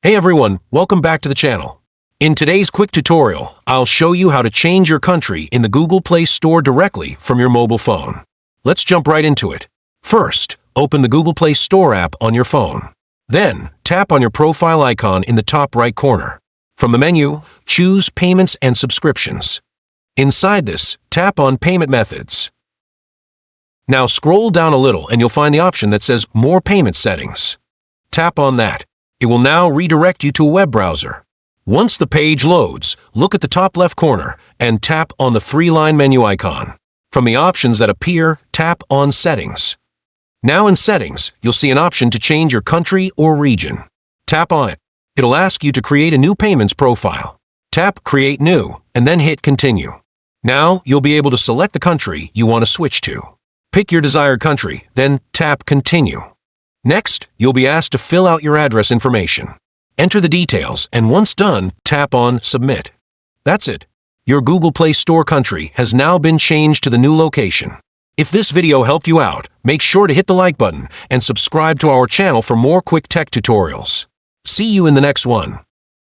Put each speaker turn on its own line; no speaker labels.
Hey everyone, welcome back to the channel. In today's quick tutorial, I'll show you how to change your country in the Google Play Store directly from your mobile phone. Let's jump right into it. First, open the Google Play Store app on your phone. Then, tap on your profile icon in the top right corner. From the menu, choose Payments and Subscriptions. Inside this, tap on Payment Methods. Now scroll down a little and you'll find the option that says More Payment Settings. Tap on that. It will now redirect you to a web browser. Once the page loads, look at the top left corner and tap on the three-line menu icon. From the options that appear, tap on Settings. Now in Settings, you'll see an option to change your country or region. Tap on it. It'll ask you to create a new payments profile. Tap Create New and then hit Continue. Now you'll be able to select the country you want to switch to. Pick your desired country, then tap Continue. Next, you'll be asked to fill out your address information. Enter the details, and once done, tap on Submit. That's it. Your Google Play Store country has now been changed to the new location. If this video helped you out, make sure to hit the like button and subscribe to our channel for more quick tech tutorials. See you in the next one.